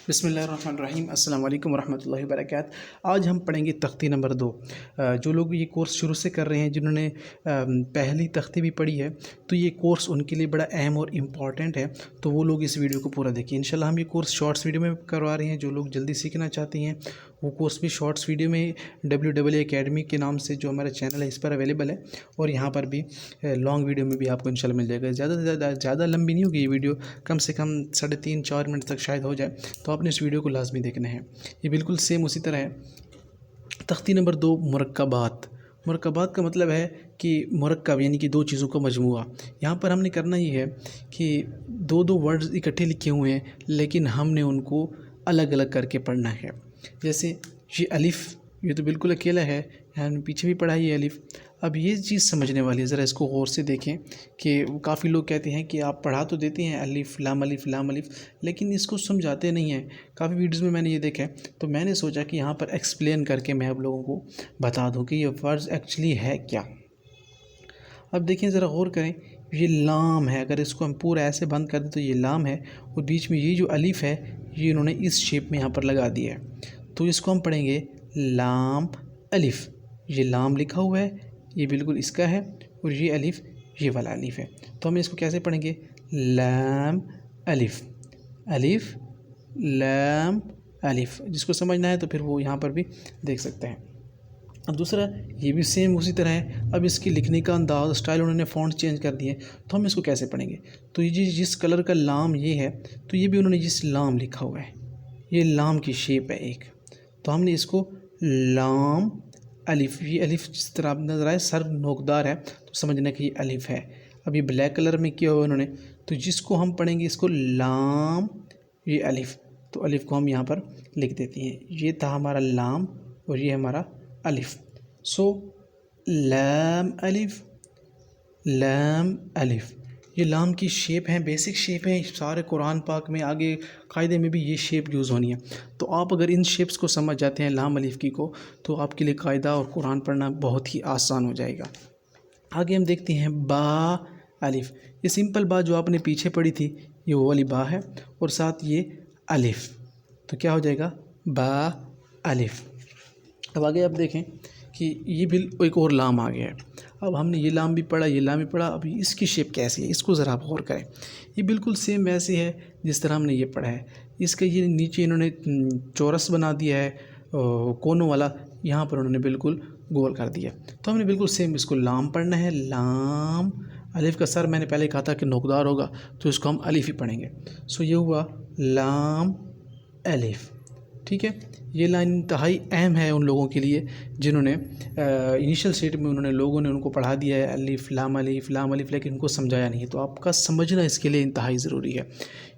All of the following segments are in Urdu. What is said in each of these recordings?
بسم اللہ الرحمن الرحیم۔ السلام علیکم ورحمۃ اللہ وبرکاتہ۔ آج ہم پڑھیں گے تختی نمبر 2۔ جو لوگ یہ کورس شروع سے کر رہے ہیں، جنہوں نے پہلی تختی بھی پڑھی ہے، تو یہ کورس ان کے لیے بڑا اہم اور امپورٹنٹ ہے، تو وہ لوگ اس ویڈیو کو پورا دیکھیں۔ انشاءاللہ ہم یہ کورس شارٹس ویڈیو میں کروا رہے ہیں۔ جو لوگ جلدی سیکھنا چاہتے ہیں وہ کورس بھی شارٹس ویڈیو میں WWA اکیڈمی کے نام سے جو ہمارا چینل ہے اس پر اویلیبل ہے، اور یہاں پر بھی لانگ ویڈیو میں بھی آپ کو انشاءاللہ مل جائے گا۔ زیادہ لمبی نہیں ہوگی یہ ویڈیو، کم سے کم 3.5-4 منٹ تک شاید ہو جائے، تو آپ نے اس ویڈیو کو لازمی دیکھنا ہے۔ یہ بالکل سیم اسی طرح ہے۔ تختی نمبر 2، مرکبات۔ مرکبات کا مطلب ہے کہ مرکب یعنی کہ دو چیزوں کا مجموعہ۔ یہاں پر ہم نے کرنا یہ ہے کہ دو ورڈز اکٹھے لکھے ہوئے ہیں، لیکن ہم نے ان کو الگ الگ کر کے پڑھنا ہے۔ جیسے یہ الف، یہ تو بالکل اکیلا ہے، ہم نے پیچھے بھی پڑھا یہ الف۔ اب یہ چیز سمجھنے والی ہے، ذرا اس کو غور سے دیکھیں کہ کافی لوگ کہتے ہیں کہ آپ پڑھا تو دیتے ہیں الف لام الف لام الف، لیکن اس کو سمجھاتے نہیں ہیں۔ کافی ویڈیوز میں نے یہ دیکھا ہے، تو میں نے سوچا کہ یہاں پر ایکسپلین کر کے میں آپ لوگوں کو بتا دوں کہ یہ ورڈز ایکچولی ہے کیا۔ اب دیکھیں، ذرا غور کریں، یہ لام ہے۔ اگر اس کو ہم پورا ایسے بند کر دیں تو یہ لام ہے، اور بیچ میں یہ جو الف ہے یہ انہوں نے اس شیپ میں یہاں پر لگا دیا ہے، تو اس کو ہم پڑھیں گے لام الف۔ یہ لام لکھا ہوا ہے، یہ بالکل اس کا ہے، اور یہ الف یہ والا الف ہے، تو ہم اس کو کیسے پڑھیں گے؟ لام الف الف لام الف۔ جس کو سمجھنا ہے تو پھر وہ یہاں پر بھی دیکھ سکتے ہیں۔ اب دوسرا، یہ بھی سیم اسی طرح ہے۔ اب اس کی لکھنے کا انداز، اسٹائل انہوں نے فونٹ چینج کر دیے، تو ہم اس کو کیسے پڑھیں گے؟ تو یہ جس کلر کا لام یہ ہے، تو یہ بھی انہوں نے جس لام لکھا ہوا ہے، یہ لام کی شیپ ہے ایک، تو ہم نے اس کو لام الف۔ یہ الف جس طرح آپ نظر آئے سر نوکدار ہے، تو سمجھنا کہ یہ الف ہے۔ اب یہ بلیک کلر میں کیا ہوا انہوں نے، تو جس کو ہم پڑھیں گے اس کو لام یہ الف، تو الف کو ہم یہاں پر لکھ دیتے ہیں۔ یہ تھا ہمارا لام اور یہ ہمارا الف۔ سو لام الف لام الف، یہ لام کی شیپ ہیں، بیسک شیپ ہیں سارے قرآن پاک میں، آگے قاعدے میں بھی یہ شیپ یوز ہونی ہے۔ تو آپ اگر ان شیپس کو سمجھ جاتے ہیں لام الف کی کو، تو آپ کے لیے قاعدہ اور قرآن پڑھنا بہت ہی آسان ہو جائے گا۔ آگے ہم دیکھتے ہیں با الف۔ یہ سمپل با جو آپ نے پیچھے پڑھی تھی، یہ وہ والی با ہے، اور ساتھ یہ الف، تو کیا ہو جائے گا؟ با الف۔ اب آگے آپ دیکھیں کہ یہ بھی ایک اور لام آ گیا ہے۔ اب ہم نے یہ لام بھی پڑھا، یہ لام بھی پڑھا، اب اس کی شیپ کیسی ہے اس کو ذرا آپ غور کریں۔ یہ بالکل سیم ویسے ہے جس طرح ہم نے یہ پڑھا ہے۔ اس کا یہ نیچے انہوں نے چورس بنا دیا ہے، کونوں والا، یہاں پر انہوں نے بالکل گول کر دیا، تو ہم نے بالکل سیم اس کو لام پڑھنا ہے۔ لام الف کا سر میں نے پہلے کہا تھا کہ نوکدار ہوگا، تو اس کو ہم الف ہی پڑھیں گے۔ سو یہ ہوا لام الف، ٹھیک ہے۔ یہ لائن انتہائی اہم ہے ان لوگوں کے لیے جنہوں نے انیشل اسٹیج میں لوگوں نے ان کو پڑھا دیا ہے الف لام الف لام الف، لیکن ان کو سمجھایا نہیں ہے، تو آپ کا سمجھنا اس کے لیے انتہائی ضروری ہے۔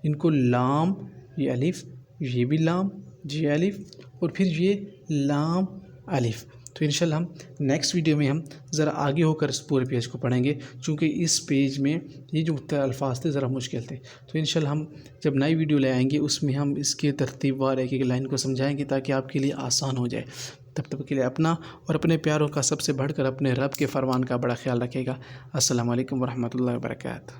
ان کو لام یہ الف، یہ بھی لام یہ الف، اور پھر یہ لام الف۔ تو انشاءاللہ ہم نیکسٹ ویڈیو میں ہم ذرا آگے ہو کر اس پورے پیج کو پڑھیں گے، چونکہ اس پیج میں یہ جو الفاظ تھے ذرا مشکل تھے، تو انشاءاللہ ہم جب نئی ویڈیو لے آئیں گے اس میں ہم اس کے ترتیب وار ایک ایک لائن کو سمجھائیں گے تاکہ آپ کے لیے آسان ہو جائے۔ تب تک کے لیے اپنا اور اپنے پیاروں کا، سب سے بڑھ کر اپنے رب کے فرمان کا بڑا خیال رکھے گا۔ السلام علیکم ورحمۃ اللہ وبرکاتہ۔